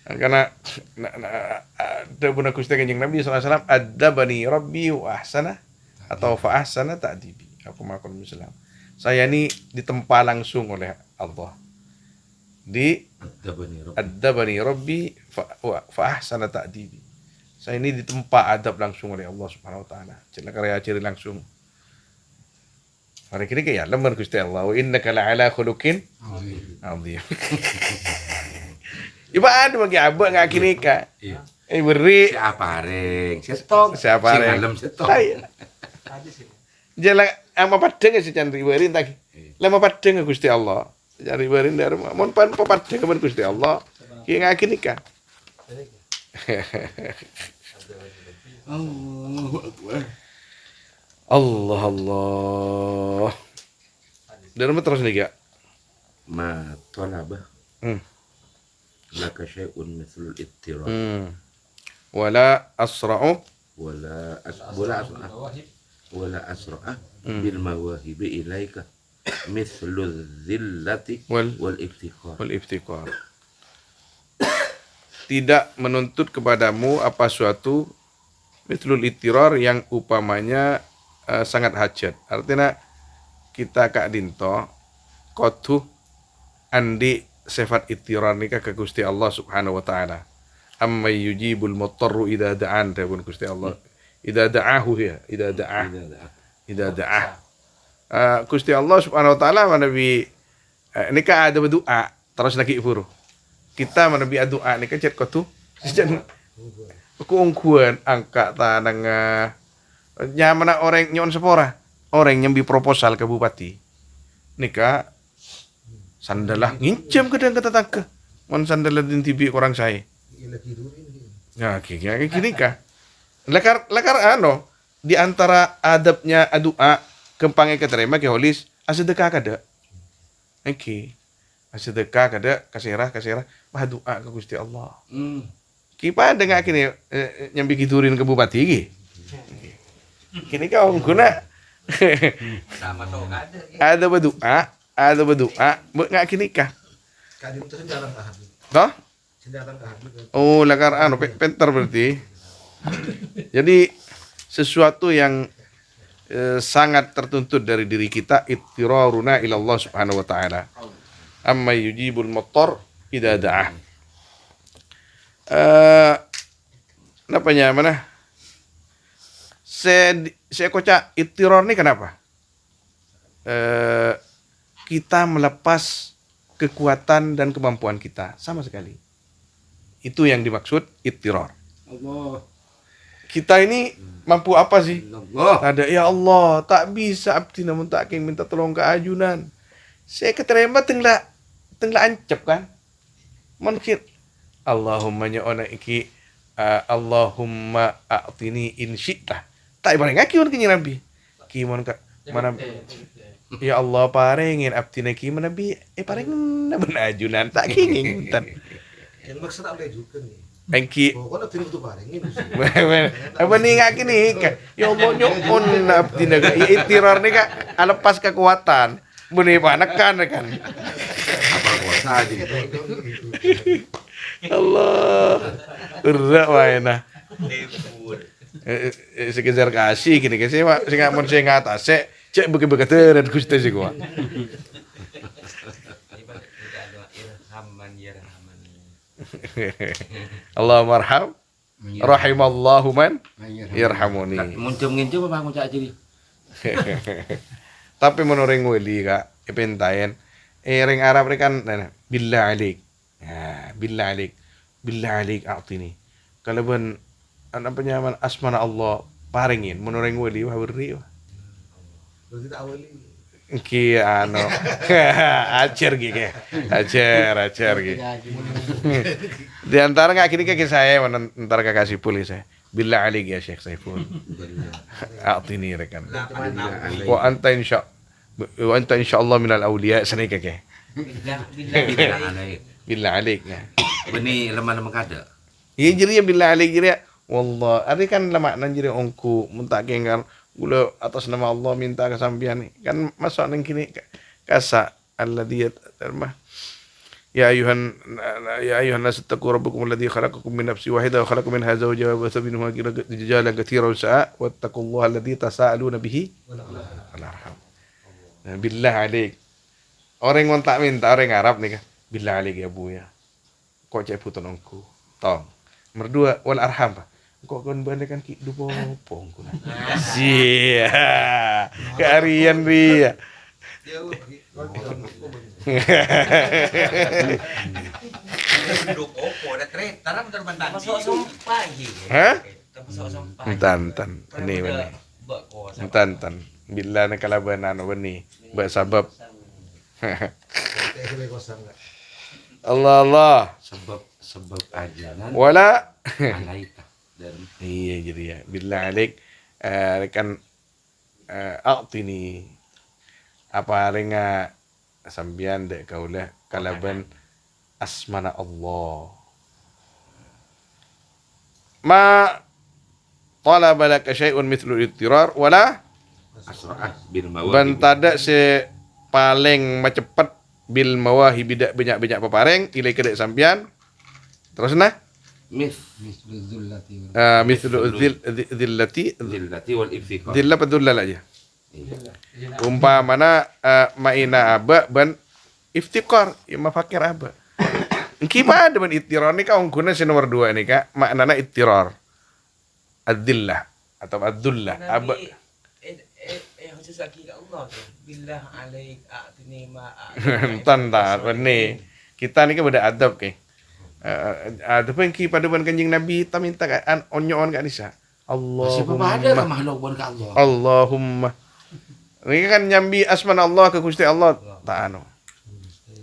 karena ada bunda Gusti Kanjeng Nabi SAW adabani Rabbi wa ahsana atau fa ahsana ta'dibi aku makon Islam saya ini ditempa langsung oleh Allah adabani Rabbi fa ahsana ta'dibi saya ini ditempa adab langsung oleh Allah Subhanahu wa taala cina karya ciri langsung hari ini kayak lemar Gusti Allah wa innaka la'ala khuluqin azim iba ada bagi abah ngak kini ka beri siapa reng setok reng setok jalan ama padeng si cari berin tadi lama padeng Gusti Allah cari berin dari mon pan padeng Gusti Allah Ki ngaki nikah. Allahu Akbar. Allah. Dan nama terus nih, Kak. Ma talabah Hmm. laka syai'un mithlul ittirab Wala asra'u wala asra'a bil mawahibi ilaika mithlul dhillati wal iftiqar. wal iftiqar. Tidak menuntut kepadamu apa suatu mithlul ittirar yang upamanya sangat hajat. Artinya kita Kak Dinto kotuh andi sifat ittirar nikah ke Gusti Allah Subhanahu wa taala. Amma yujibul muttarru idza da'an pun Gusti Allah. Idza da'ahu ya, idza da'ah. Gusti Allah Subhanahu wa taala manabi nikah ada berdoa terus lagi furu. Kita manabi doa nikah cet kotuh sejen ku ungkuan angka tanang nyamana orang nyon sepora. Orang nyambi proposal ke bupati. Nikah sandalah ngincam kadang kata tangke. Mon sandalah din tibi orang saya. Ya, kayak gini kah? Lekar ano di antara adabnya doa kempangnya keterima ke holis asedekah kada. Oke. Asedekah kada kasirah mah doa ke Gusti Allah. Kipa dengar kini nyambi kiturin ke bupati gi. Kini kau guna Sama tuh ada. ada berdoa, nggak kini kah? Kadin itu senjata tahan. Toh? Senjata tahan. Oh, lakar pintar berarti. Jadi sesuatu yang sangat tertuntut dari diri kita ittiraruna ila Allah Subhanahu wa taala. Amma yujibul muttar idza da'ah. Napanya mana? Saya kocak ittirar ini kenapa? Kita melepas kekuatan dan kemampuan kita sama sekali. Itu yang dimaksud ittirar. Allah. Kita ini mampu apa sih? Allah. Ada ya Allah, tak bisa abdi namun tak ingin minta tolong ke ajunan. Saya keterima tenglah ancap kan? Mungkin Allahumma nya'ona iki Allahumma a'tini in syi'tah. Tak bareng aki mon kenyi nabi. Ki mon ka mana ya Allah parengin abdi ki mana bi parengin na ajunan tak ingin tan. Yang maksud apa juga nih? Engki Pokoknya film itu barengin. apa nih ngaki nih ya Allah nyokon abdi naga itirar nih kak lepas kekuatan benih panakan kan Apa kuasa aja. Allah berat wae sekejar kasih gini kasih mak sing amun sing ngatase cek bege-bege teureun Gusti sih gua Allahumma arham rahimallahu man yarhamuni. Muncul apa ngucap jadi? Tapi menurut wali kak ipentayan ring Arab kan billah alik. Ya, billah alik a'tini. Kalau ben apa nyaman asmana Allah paringin menurut wali wah beri. Berarti tak awali. Ki ano acer gitu acer gitu di antara nggak kini kaki saya ntar kakak Sipul saya billah alik ya Syekh Saiful a'tini rekan wa anta insya Allah minal awliya sana kakek billah alik ya Beni lemah-lemah kada. iya jadi ya billah alik jadi ya wallah ada kan lama nanjiri ongku muntak kengar gula atas nama Allah minta kesampian kan masuk nang kini kasa alladhi termah ya ayuhan nas taqu rabbukum alladhi khalaqakum min nafsin wahidah wa khalaqa minha zawjaha wa batha minhuma rijalan katsiran wa sa'a wattaqullaha alladhi tasaaluna bihi wal arham. Billah alik. Orang ngontak minta orang Arab nih kan. Billah alik ya Bu ya. Kok cek putonongku. Tong. Merdua wal arham Pak. Kok kon bandekan ki dupo pongku. Sia. Karian dia. Duduk opo ada kereta ram terbantang. Masuk sampah gitu. Hah? Masuk sampah. Entan. Ini benih. Entan. Bila nak kalaban anu benih. Buat sabab. Kayak kosong enggak. Allah Allah. Sebab ajaran Wala. alaika dan Iya jadi ya. Billah alik rekan a'tini apa ringa sambian dek kaulah kalaban asmana Allah. Ma talaba laka syai'un mithlu ittirar wala asra'ah bil mawahib. ban tada se paling macepat bil mawahib bidak banyak-banyak pepareng ilai kedek sampian. Terus nah Mislu zullati mithlu dhillati zillati wal iftiqar. dhillah padullah aja. Iya. Umpamana maina aba ban iftiqar ya mafakir aba. Engki pa ada ban ittirar ni ka ungkuna si nomor 2 ni ka maknana ittirar. Ad-dhillah atau ad-dhullah aba. khusus lagi kat Allah tu. Billah alaik a'tini ma Tanda ni kita ni kan beda adab ke. Ada pun ki pada ban kanjing Nabi ta minta kan onyoon kat Nisa. Siapa ada Allahumma ke makhluk bukan ke Allah. Allahumma. Ini kan nyambi asman Allah ke Gusti Allah tak anu.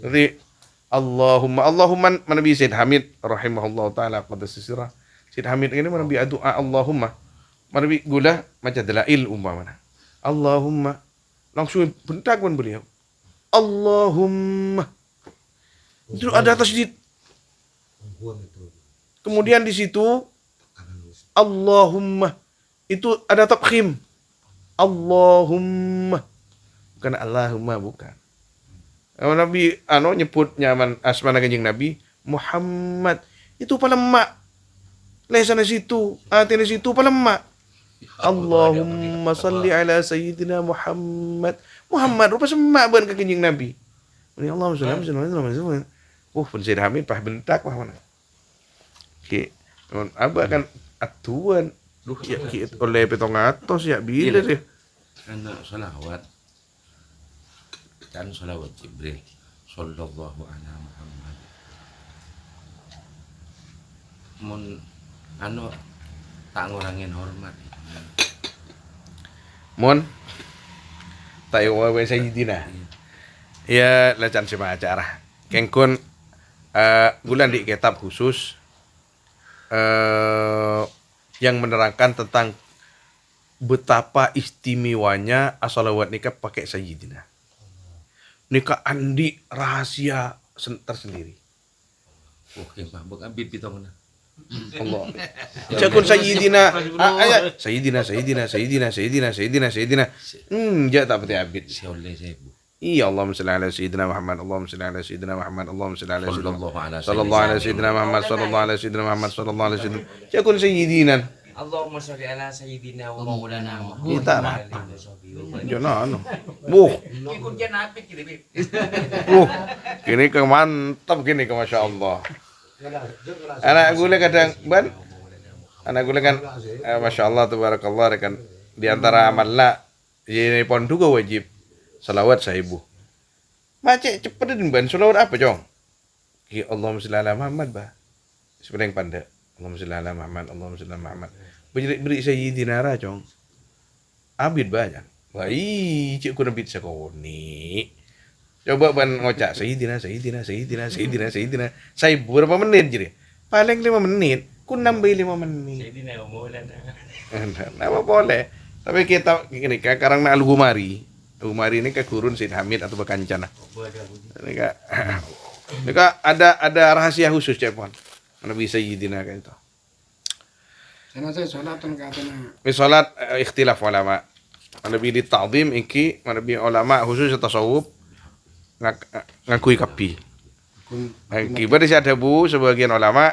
Jadi Allahumma Nabi Said Hamid rahimahullah taala qad sisirah. Said Hamid ini Nabi doa Allahumma. Nabi gula macam dalail umpamana. Allahumma langsung bentak pun beliau. Allahumma. Itu ada tasydid. Kemudian di situ Allahumma itu ada tafkhim. Allahumma bukan Allahumma bukan. Nabi nyebut nyaman asmana kanjeng Nabi Muhammad itu palemak. Lesan di situ, hati di situ palemak. Allahumma salli ala sayyidina Muhammad. Muhammad rupa semak ban ke kanjeng Nabi. Ini Allahumma salli. Pensid Hamid pah bentak pah mana. Ki aba kan atuan duh ya ki oleh petong atos ya bila deh. Karena salawat kan salawat Jibril sallallahu ala Muhammad. Mun tak ngurangin hormat. Mon tayo wa sayyidina. Ya lacan sema acara. Kengkun bulan di kitab khusus yang menerangkan tentang betapa istimewanya as-salawat nikah pakai sayyidina. Nikah andi rahasia tersendiri. Oke, Pak, bukan bibit tong. Allah. Cakun sayyidina. Sayyidina. Ja tak pati abid. Si oleh saya Bu. Iya, Allahumma salli ala sayyidina Muhammad, Allahumma salli ala sayyidina Muhammad, Allahumma salli ala sayyidina Sallallahu ala sayyidina Muhammad, sallallahu ala sayyidina Muhammad, sallallahu ala sayyidina. Cakun sayyidina. Allahumma sholli ala sayyidina wa maulana Muhammad. Kita wa lah. alihi wa sahbihi. Jono Buh. Ikut jan apik gitu, Bib. Kini ke mantap gini ke Masya Allah. Anak gula kadang ban. Anak gula kan Masya Allah tabarakallah rekan di antara amalna ini pon juga wajib salawat sahibu. Macet cepet din ban salawat apa jong? Ki Allahumma sholli ala Muhammad bah. Sebenarnya yang pandai. Allahumma sholli ala Muhammad, Allahumma sholli ala Muhammad. Beri sayyidina ra jong. Abid banyak. Baik, cik ku nabit sakoni. Coba ban ngocak sayyidina. Saya berapa menit jadi? Paling 5 menit. Ku nambah 5 menit. Sayyidina wa maulana. Nama boleh. Tapi kita gini karang na Al-Gumari. Al-Gumari ini ke kurun Said Hamid atau Bekancana. Ini ada rahasia khusus cepon. Nabi sayyidina kayak itu. Sana saya salatun katana. Salat ikhtilaf ulama. Nabi di ta'zim iki, Nabi ulama khusus tasawuf ngakui kapi. Kibar si ada bu sebagian ulama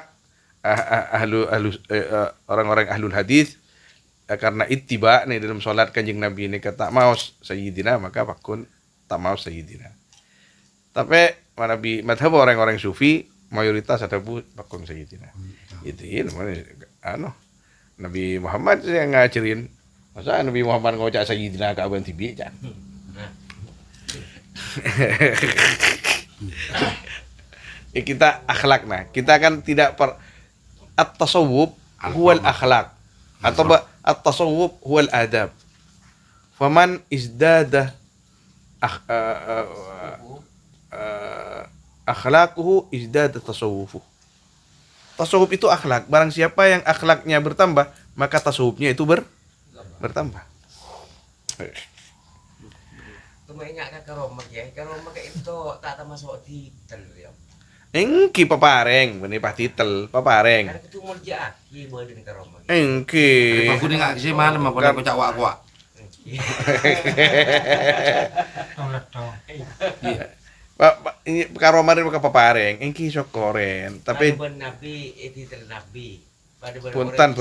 orang-orang ahlul hadis karena ittiba nih dalam salat kanjeng Nabi ini kata mau sayyidina maka pakun tak mau sayyidina. Tapi Nabi madhab orang-orang sufi mayoritas ada bu pakun sayyidina. Itu namanya Nabi Muhammad yang ngajarin. Masa Nabi Muhammad ngocak sayyidina ka abang tibi kan. Kita akhlak nah. Kita kan tidak at-tasawuf huwal akhlak atau at-tasawuf huwal adab. Faman izdada akhlaquhu izdada tasawwufuh. Tasawuf itu akhlak. Barang siapa yang akhlaknya bertambah, maka tasawufnya itu bertambah. Tumainga ka karomag ya, karomag ka ito tata masuk di ya. Engki papareng, benih patitel, papareng. Karena ketumul ja, ki boleh ni karomag. Engki. Aku ni ngak kasi malam aku nak kocak wak. Ini karomarin maka papareng, engki sokoren. Tapi Pada nabi titel nabi. puntan.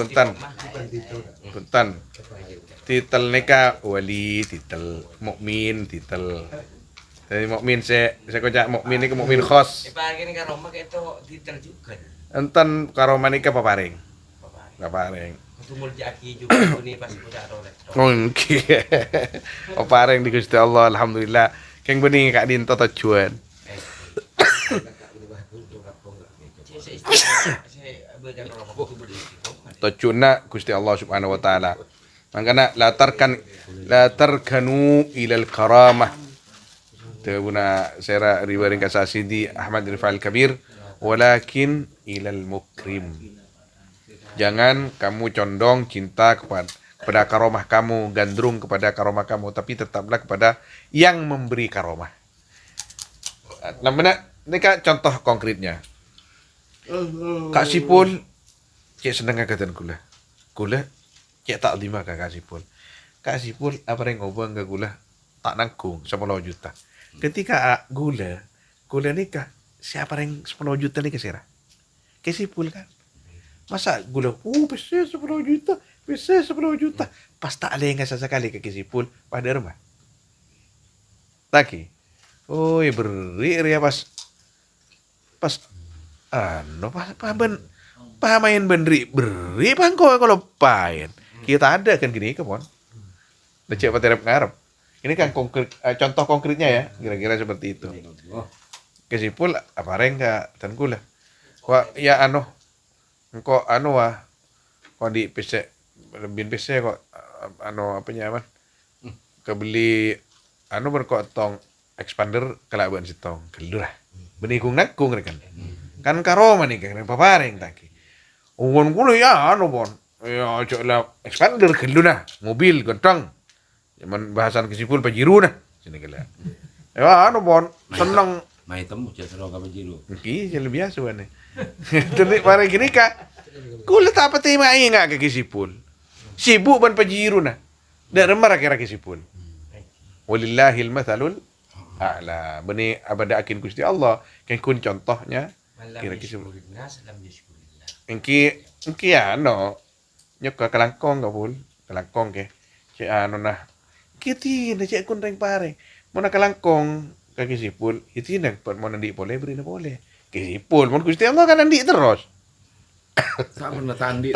Titel neka wali, titel mukmin, titel. Jadi mukmin saya kocak mukmin ini mukmin khos. Pagi ni karomag ito titel juga. Enten karoman ika papareng. Papareng. Ketumul ja ki juga ni pas budak rolet. Engki. Papareng di Gusti Allah alhamdulillah. Keng bening kak dinto tujuan. Tujuanna Gusti Allah Subhanahu wa taala. Mangkana la tarkanu ilal karamah. Tebuna sera riwaring kasasidi Ahmad Rifa'il Kabir walakin ilal mukrim. Jangan kamu condong cinta kepada karomah kamu, gandrung kepada karomah kamu, tapi tetaplah kepada yang memberi karomah. Namanya ini kak contoh konkretnya. Kak Sipul cek seneng kagatan kula cek tak lima Kak Sipul. Kak Sipul apa yang ngobong ke gula tak nangkung 10 juta. Ketika gula nikah siapa yang 10 juta nih kesera? Kak Sipul kan. Masa gula bisa 10 juta. Pas tak ada yang sekali ke Sipul pada rumah. Taki. Oh, beri ya pas pamain beri pangko kalau pain. Kita ada kan gini kemon. Lecek paterap ngarep. Ini kan konkret, contoh konkretnya ya, kira-kira seperti itu. Kesipul apa rengga dan gula. Wah, ya engko kok di PC lebih PC kok apa nyaman. Kebeli berkotong expander kelabuan sitong. Gelurah. Benikung nakung kan. Kan karoma nih kan papareng taki. Uwan kulo ya bon. Ya coba expander geluna, mobil gentong. Zaman bahasan Kesipul pajiruna sini kala. Ya bon, seneng Mai temu cak serong ka bajiru. Ki jadi biasa wane. Jadi pare gini kak. Kulit apa tema ingat ke Kesipul. Sibuk ban pajiruna. Dak remar kira Kesipul. Walillahil mathalul a'la. Bani abada akin Gusti Allah. Kan kun contohnya kira Kesipul. Engki nyok ka kalangkong kapul. Kalangkong ke. Cek nah. Kiti na cek kun reng pare. Mo na kalangkong ka Kesipul. Iti na mo nandi boleh beri na boleh. Kesipul mon Gusti Allah kan nandi terus. Tak pernah tandi.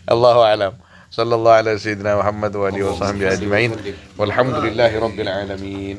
Allahu a'lam. Sallallahu ala sayyidina Muhammad wa alihi wa sahbihi ajma'in. Walhamdulillahi rabbil alamin.